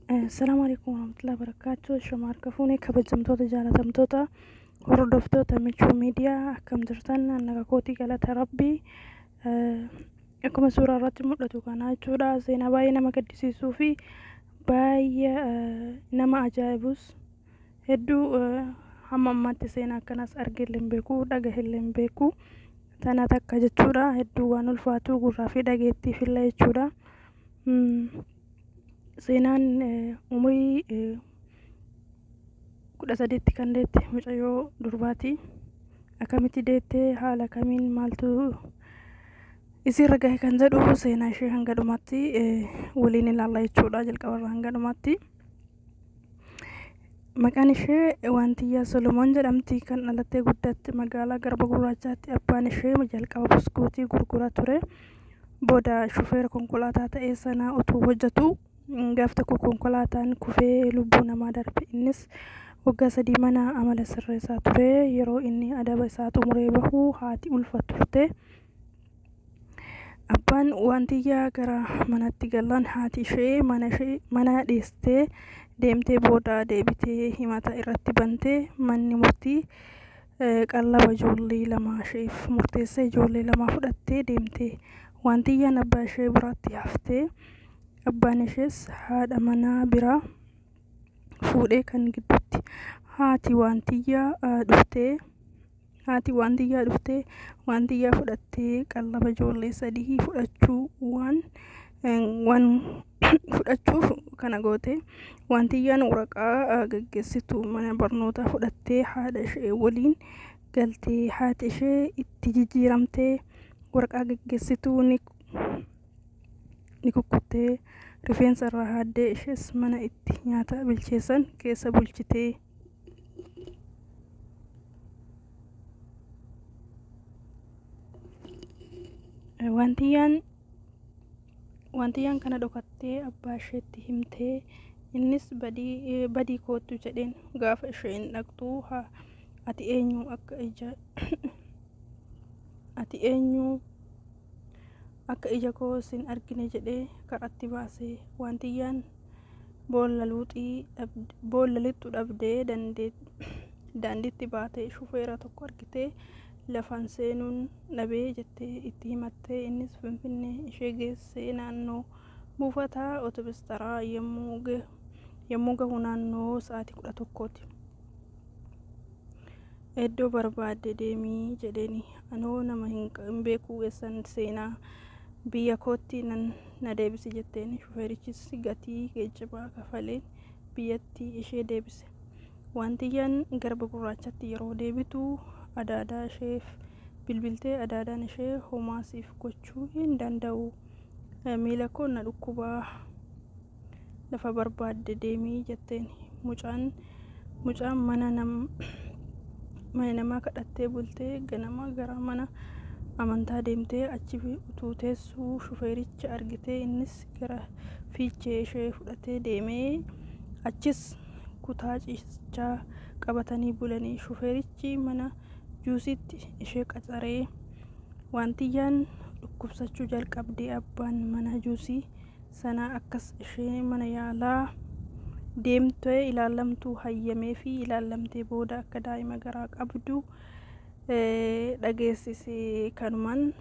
Assalamu alaikum warahmatullahi wabarakatuh. Shamaar kafuunee kabajamtoota jaalatamtoota hordoftoota Michuu Miidiyaa akkam jirtan naga kootii galata Rabbii. Akkuma suuraa irratti mul'atu kana jechuudha seenaa baay'ee nama gaddisiisuu fi baay'ee nama ajaa'ibus hedduu hamma ammaatti seenaa akkanas argeellee hin beeku dhagaheellee hin beeku tana takka jechuudha hedduu waan ulfaatu gurraa fi dhageettiif illee jechuudha. Seenaan umrii 13 kan deette mucayyoo durbaati. Akkamitti deettee haala kamiin maaltu isirra gahe kan jedhu seenaa ishee hanga dhumaatti waliin ilaalla jechuudha jalqabarraa hanga dhumaatti. Maqaan ishee Waantiyyaa Solomoon jedhamti. Kan dhalattee guddatte magaalaa Garba Gurraachaatti. Abbaan ishee jalqaba buskuutii gurgura ture. Booda shufeera konkolaataa ta'ee sana utuu hojjetu gaaf tokko konkolaataan kufee lubbuu namaa darbe. Innis waggaa 3 mana amala sirreessaa ture. Yeroo inni adaba isaa xumuree bahu haati ulfa turte. Abbaan Waantiyyaa gara manatti galan haati ishee mana dhiistee deemtee booda deebitee himata irratti bantee manni murtii qallaba ijoollee 2 isheef murteessee ijoollee 2 fudhattee deemte. Waantiyyaan abbaa ishee biratti haftee abbaan ishees haadha manaa biraa fuudhee kan gidduutti haati Waantiyyaa dhuftee Waantiyyaa fudhattee qallaba ijoollee 3 fudhachuuf kana goote. Waantiyyaan waraqaa gaggeessituu mana barnootaa fudhattee haadha ishee waliin galtee haati ishee itti jijjiiramtee waraqaa gaggeessituu ni kukkuttee rifeensa irraa haaddee ishees mana itti nyaata bilcheessan keessa bulchitee. Waantiyyaan kana dhokattee abbaa isheetti himtee innis badii koottu jedheen. Gaafa isheen dhaqxu ati eenyu akka ija koo sin argine jedhee karaatti baase. Waantiyyaan boolla lixxu dhabdee daandiitti baatee shufeera tokko argitee lafaan seenuun dhabee jettee itti himattee. Innis Finfinnee ishee geessee naannoo buufata Otobistaaraa yommuu gahu naannoo sa'aatii 11ti. Iddoo barbaadde deemii jedheeni. Anoo nama hin beeku eessan seenaa biyya kootti na deebisi jetteen. Shufeerichis gatii geejjibaa kafaleen biyyatti ishee deebise. Waantiyyaan Garba Gurraachatti yeroo deebitu adaadaa isheef bilbiltee adaadaan ishee homaa siif gochuu hin danda'u. Miila koo na dhukkubaa lafa barbaadde deemii jetteen. Mucaan mana namaa kadhattee bultee ganama gara mana amantaa deemtee achi utuu teessuu shufeericha argitee. Innis gara fiichee ishee fudhatee deemee achis kutaa ciisichaa qabatanii bulanii. Shufeerichi mana juusiitti ishee qacaree. Waantiyyaan dhukkubsachuu jalqabdee abbaan mana juusii sana akkas ishee mana yaalaa deemtee ilaalamtuu hayyamee fi ilaalamtee booda akka daa'ima garaa qabdu dhageessisee. Kanumaan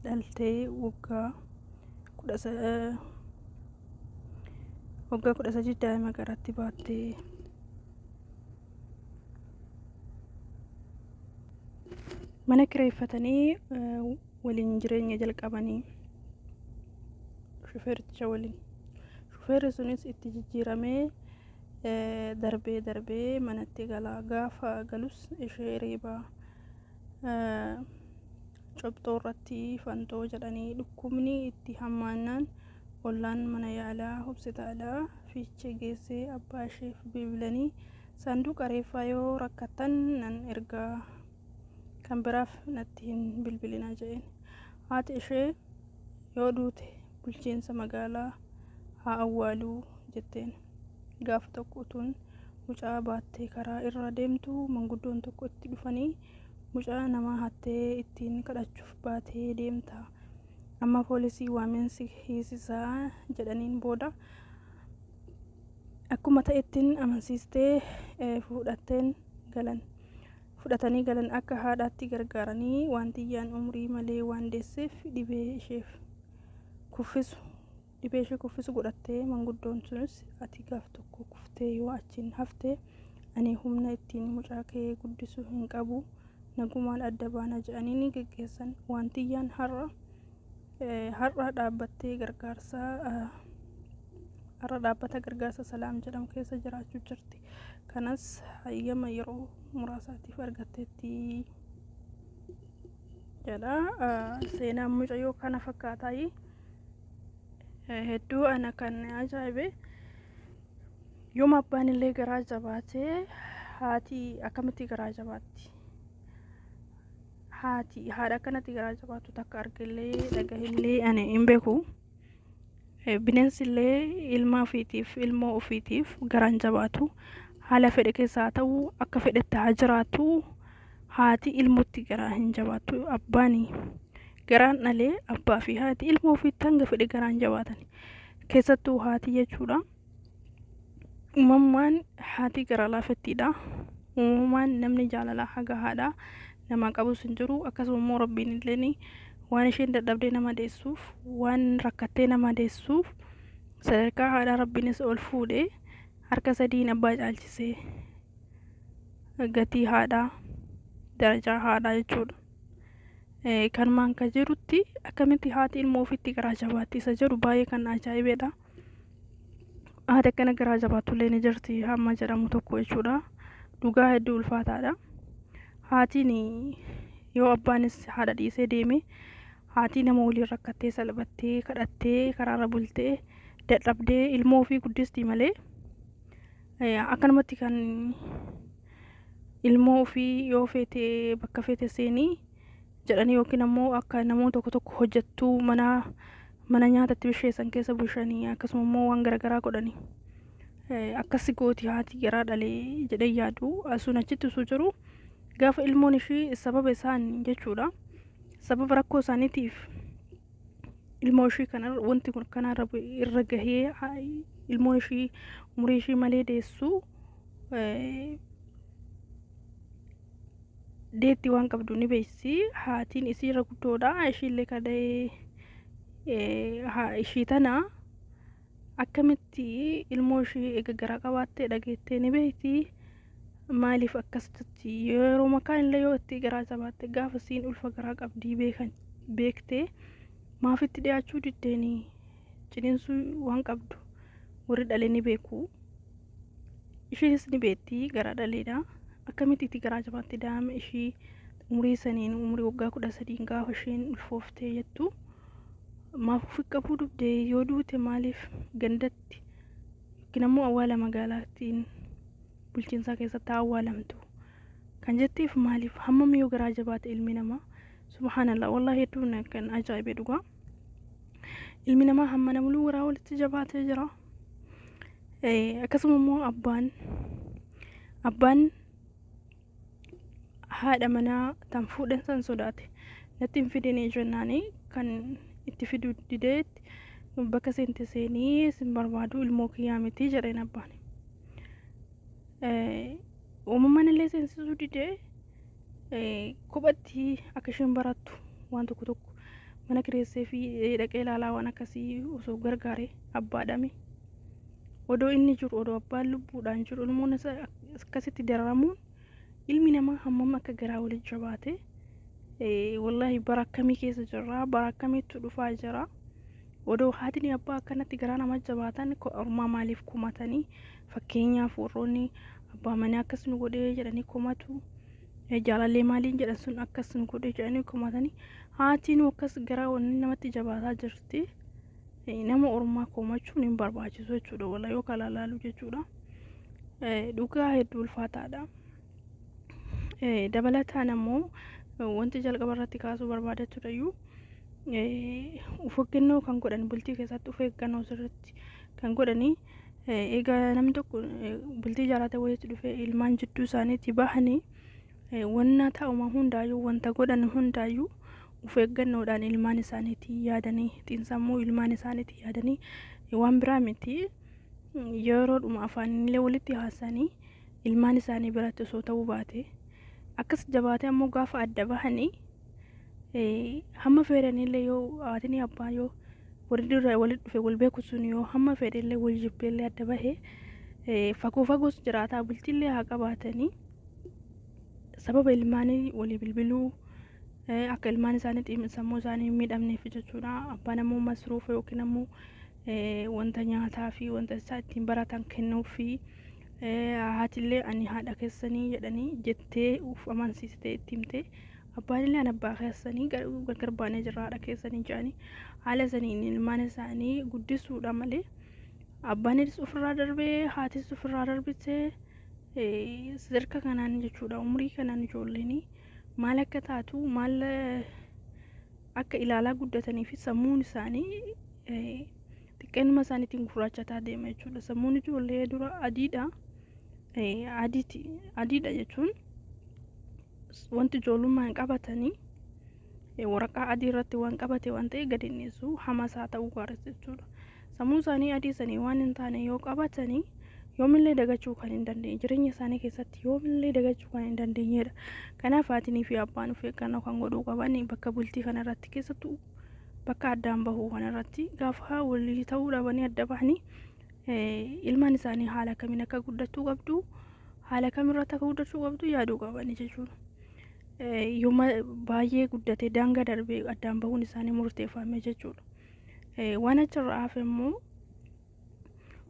dhaltee waggaa 13 daa'ima garaatti baattee. Mana kireeffatanii waliin jireenya jalqabanii shufeericha waliin. Shufeerri sunis itti jijjiiramee darbee manatti galaa. Gaafa galus ishee reebaa. Cobxoo irratti fantoo jedhanii dhukkubni itti hammaannaan ollaan mana yaalaa hospitaalaa fiichee geessee abbaa isheef bilbilanii saanduqa reeffaa yoo rakkattan nan ergaa kan biraaf natti hin bilbilinaa jedheen. Haati ishee yoo duute bulchiinsa magaalaa haa awwaaluu jetteen. Gaafa tokko utuun mucaa baattee karaa irra deemtu manguddoon tokko itti dhufanii mucaa namaa hattee ittiin kadhachuuf baatee deemta amma poolisii waameensi hiisisaa jedhaniin. Booda akkuma ta'ettiin amansiistee fudhatanii galan akka haadhaatti gargaaranii wantiyyaan umrii malee waan deesseef dhibee ishee kuffisu godhattee manguddoon sunis ati gaaf tokko kuftee yoo achiin haftee ani humna ittiin mucaa kee guddisuu hin qabu nagumaan adda baana jedhanii ni geggeessan. Wantiyyaan har'a dhaabbata gargaarsa Salaam jedhamu keessa jiraachuu jirti. Kanas hayyama yeroo muraasaatiif argatteetti jedha. Seenaan mucayyoo kana fakkaataayi. Hedduu ana kan ajaa'ibe yooma abbaan illee garaa jabaatee haati akkamitti garaa jabaatti? Haadha akkanatti garaa jabaatu takka argillee dhagahillee ani hin beeku. Bineensi illee ilmoo ofiitiif garaan jabaatu haala fedhe keessaa ta'u akka fedhetti haa jiraatu. Haati ilmootti garaa hin jabaatu. Abbaan garaan dhalee abbaa fi haati ilmoo ofiitti hanga fedhe garaan jabaatan. Keessattuu haati jechuudha. Uumamaan haati garaa laafettiidha. Uumamaan namni jaalalaa haga haadha nama qabus hin jiru. Akkasuma immoo rabbiin illee waan isheen dadhabdee nama deessuuf waan rakkattee nama deessuuf sadarkaa haadhaa rabbiinis ol fuudhee harka sadiin abbaa caalchisee gatii haadhaa darajaa haadhaa jechuudha. Kanumaan kan jirutti akkamitti haati ilmoo ofiitti garaa jabaatti isa jedhu baay'ee kan ajaa'ibeedha. Haati akkana garaa jabaatullee ni jirti hamma jedhamu tokko jechuudha. Dhugaa hedduu ulfaataadha. Haatiin yoo abbaanis haadha dhiisee deeme haati nama waliin rakkattee salphattee kadhattee karaarra bultee dadhabdee ilmoo ofii guddistii malee akkanumatti kan ilmoo ofii yoo feete bakka feete seenii jedhanii yookiin ammoo akka namoota tokko hojjettuu mana nyaatatti bisheessan keessa bulshanii akkasuma immoo waan garaagaraa godhanii akkasi gooti haati garaa dhalee jedhee yaadu asuun achitti osoo jiru gaafa ilmoon ishii sababa isaan jechuudha. Sababa rakkoo isaaniitiif ilmoo ishii wanti kun kanarra irra gahee ilmoon ishii umurii ishii malee deessu deetti waan qabdu ni beeksisi. Haatiin isii irra guddoodha. Ishiillee kadhee ishii tana akkamitti ilmoo ishii eega garaa qabaattee dhageettee ni beekti. Maaliif akkasitti yeroo makaan illee yoo itti garaa jabaatte gaafa isiin ulfa garaa qabdii beektee maafitti dhiyaachuu diddeenii ciniinsuu waan qabdu warri dhalee ni beeku. Ishiinis ni beekti garaa dhaleedha. Akkamitti itti garaa jabaatte daa'ima ishii umurii saniin umurii waggaa 13 gaafa isheen ulfooftee jettu maaf ofii qabuu dubdee yoo duute maaliif gandatti yookiin ammoo awwaala magaalaattiin bulchiinsaa keessatti awwaalamtu kan jettiif maaliif hammam yoo garaa jabaate ilmi namaa subhaanallah wallahi hedduun kan ajaa'ibe dhugaa. Ilmi namaa hamma namuu garaa walitti jabaatee jira. Akkasuma immoo abbaan haadha manaa tan fuudhan san sodaate natti hin fidinii jennaanii kan itti fiduu dideetti bakka seente seenii sin barbaadu ilmoo kiyyaa miti jedheen abbaan. Uumamaan illee seensisuu didee kophatti akka isheen barattu waan tokko mana kireessee fi dhaqee ilaalaa waan akkasii osoo gargaaree abbaadhame odoo inni jiru odoo abbaan lubbuudhaan jiru ilmoon akkasitti dararamuun ilmi namaa hammam akka garaa walitti jabaate wallahi bara akkamii keessa jirra, bara akkamiitu dhufaa jira. Odoo haatiin abbaa akkanatti garaa nama jabaatan ormaa maaliif kumatanii fakkeenyaaf warroonni abbaa manaa akkas nu godhee jedhanii komatu jaalallee maaliin jedhan sun akkas nu godhee jedhanii komatanii haatiin akkas garaa wanni namatti jabaataa jirti. Nama ormaa komachuun hin barbaachisu jechuudha wallahi yoo kala laalu jechuudha. Dhugaa hedduu ulfaataadha. Dabalataan ammoo wanti jalqaba irratti kaasuu barbaadachuudhayyuu uffannoo kan godhan bultii keessatti uffannoo sirriitti kan godhanii egaa namni tokko bultii jaalate walitti dhufee ilmaan jidduu isaaniitti bahanii wanna ta'uma hundaayyuu wanta godhan hundaayyuu uffeeggannoodhaan ilmaan isaaniitti yaadanii xiinsammuu ilmaan isaaniitti yaadanii waan biraa miti yeroodhuma afaanillee walitti haasanii ilmaan isaanii biratti osoo ta'uu baate akkas jabaatee ammoo gaafa adda bahanii hamma fedhanillee yoo haatini abbaan yoo walitti dhufe wal beeku sun yoo hamma fedhanillee wal jibbeellee adda bahee fagoo fagoos jiraataa bultillee haa qabaatanii sababa ilmaanii walii bilbiluu akka ilmaan isaanii sammuu isaanii miidhamneef jechuudha. Abbaan ammoo masruufa yookiin ammoo wanta nyaataa fi wanta isaa ittiin baratan kennuufi haatillee ani haadha keessanii jedhanii jettee uf amansiistee itti himtee abbaanillee ani abbaa keessanii gargar baanee jirra haadha keessanii jedhanii haala saniin ilmaan isaanii guddisuudha malee abbaanis ofirraa darbee haatis ofirraa darbitee sadarkaa kanaan jechuudha. Umurii kanaan ijoolleen maal akka taatu maal akka ilaalaa guddatanii fi sammuun isaanii xiqqeenuma isaaniitiin gurraachataa deema jechuudha. Sammuun ijoollee dura adiidha. Adiidha jechuun wanti ijoollummaan qabatanii waraqaa adii irratti waan qabate waan ta'e gadi dhiisu hamasaa ta'uu gaaris jechuudha. Sammuu isaanii adii sanii waan hin taane yoo qabatanii yoomillee dagachuu kan hin dandeenye jireenya isaanii keessatti yoomillee dagachuu kan hin dandeenyedha. Kanaaf haatinii fi abbaan of eeggannoo kan godhuu qaban bakka bultii kanarratti keessattuu bakka addaan bahuu kanarratti gaafa walii ta'uu dhabanii adda bahanii ilmaan isaanii haala kamiin akka guddachuu qabdu haala kamirratti akka guddachuu qabdu yaaduu qabani jechuudha. Yooma baay'ee guddatee daangaa darbee addaan bahuun isaanii murteeffame jechuudha. Waan achirraa hafe immoo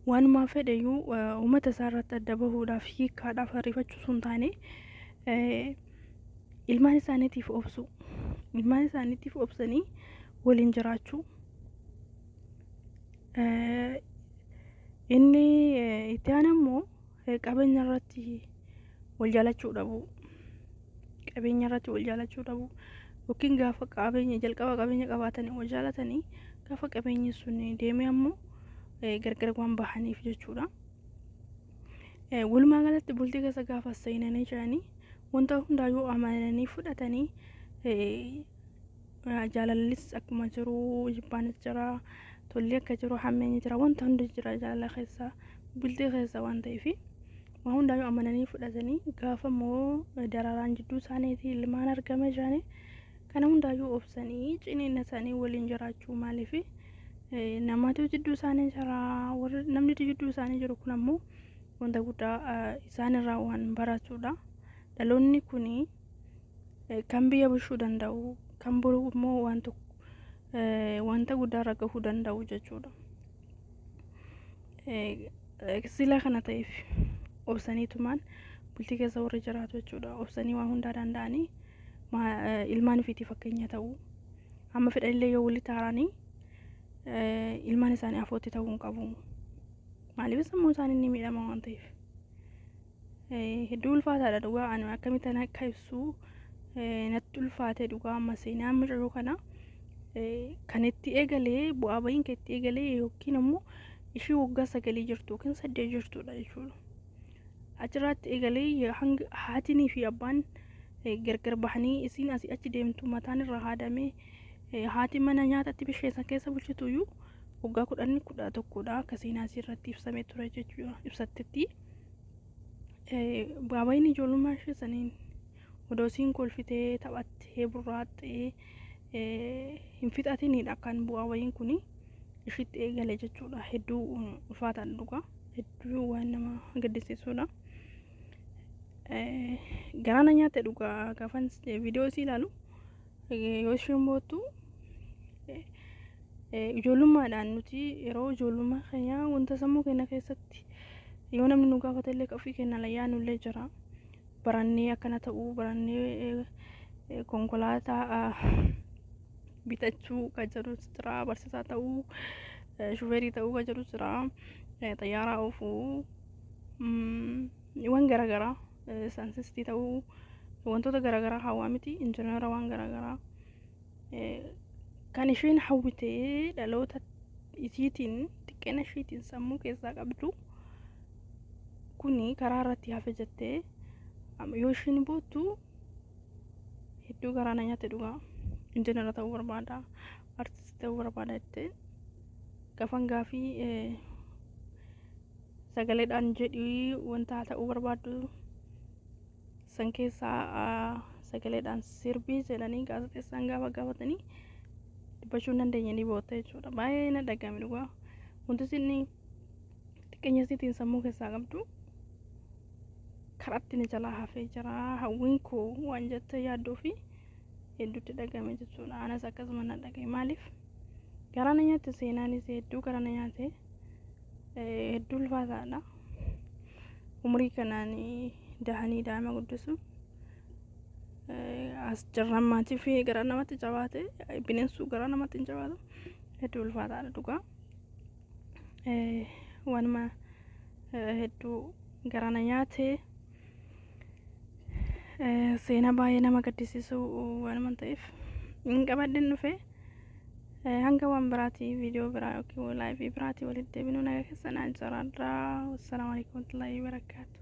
waanuma fedhayyuu uummata isaa irratti adda bahuudhaaf hiikkaadhaaf ariifachuu sun taane ilmaan isaaniitiif obsu ilmaan isaaniitiif obsanii waliin jiraachuu inni itti aanu immoo qabeenya irratti wal jaalachuu dhabu yookiin gaafa jalqaba qabeenya qabaatanii wal jaalatanii gaafa qabeenyi sun deemee ammoo gargar waan bahaniif jechuudha. Walumaa galatti bultii keessa gaafa seenanii jiranii wanta hundaayyuu amananii fudhatanii jaalallis akkuma jiru jibbaanis jira tolli akka jiru hammeenyi jira wanta hundi jira jaalala keessa bultii keessa waan ta'eef waan hundaayyuu amananii fudhatanii gaafa immoo dararaan jidduu isaaniitii ilmaan argama jiranii kana hundaayyuu obsanii ciniina isaanii waliin jiraachuu maaliif namatu jidduu isaanii jira namni jidduu isaanii jiru kun ammoo wanta guddaa isaanirraa waan baratuudha. Dhaloonni kun kan biyya bulchuu danda'u kan bulu immoo wanta guddaa irra gahuu danda'u jechuudha. Sila kana ta'eef obsaniitumaan bultii keessa warri jiraatu jechuudha. Obsanii waan hundaa danda'anii ilmaan ofiitii fakkeenya ta'uu amma fedhanillee yoo walitti haaranii ilmaan isaanii afootti ta'uu hin qabu. Maaliif sammuu isaanii ni miidhama waan ta'eef. Hedduu ulfaataadha dhugaa ani akkamitti akka ibsu natti ulfaatee dhugaa amma seenaa mucayoo kana kan itti eegalee bu'aa bahiin kan itti eegalee yookiin ammoo ishii waggaa 9 jirtu yookiin 8 jirtudha jechuudha. Achirratti eegalee haatinii fi abbaan gargar bahanii isiin asii achi deemtu mataan irraa haadamee haati mana nyaatatti bisheessa keessa bulchituyyuu waggaa 11 akka seenaa asirratti ibsamee ture jechuudha. Ibsattetti bu'aa bahiin ijoollummaa ishee saniin odoosiin kolfitee taphattee burraattee hin fixatinidha kan bu'aa bahiin kun ishitti eegale jechuudha. Hedduu ulfaataan dhugaa hedduu waan nama gaddisiisudha. Garaana nyaate dhugaa gaafan viidiyoo isii ilaalu yoo isheen boottu ijoollummaadhaan nuti yeroo ijoollummaa keenya wanta sammuu keenya keessatti yoo namni nu gaafate illee ofii keenya layyaanullee jira. Barannee akkana ta'uu barannee konkolaataa bitachuu kan jedhus jira. Barsiisaa ta'uu shufeerii ta'uu kan jedhus jira. Xayyaaraa oofuu waan garaagaraa saayinsistii ta'uu wantoota garaagaraa hawaa miti injineera waan garaagaraa kan isheen hawwitee dhaloota isiitiin xiqqeena ishiitiin sammuu keessaa qabdu kuni karaa irratti hafe jettee yoo isheen boottu hedduu garaana nyaate dhugaa injineera ta'uu barbaada artistii ta'uu barbaada jettee gaafan gaafii sagaleedhaan jedhii wanta ta'uu barbaadu san keessaa sagaleedhaan sirbii jedhanii gaazexeessaan gaafa gaafatanii dubbachuu hin dandeenye ni boota jechuudha. Baay'ee na dhagahame dhugaa. Wanti isin xiqqeenya isiitiin sammuu keessaa qabdu karaatti ni jalaa hafee jira. Hawwiin koo waan jettee yaadduu fi hedduutti dhagahame jechuudha. Anas akkasuma na dhagahe. Maaliif garaan nyaate seenaanis hedduu garaan nyaate hedduu ulfaataadha. Umurii kanaan dahanii daa'ima guddisuun as jarrammaatii fi gara namatti jabaate bineensu gara namatti hin jabaatu hedduu ulfaataadha dhugaa. Wanuma hedduu garaan nyaate seenaa baay'ee nama gaddisiisu waan ta'eef hin qabadhin dhufe hanga waan biraatii viidiyoo biraa yookiin laayivii biraatii walitti deebinuu nagaa keessan jiraadhaa. Wassalaamu alaikum warahmatullaahi wabarakaatuh.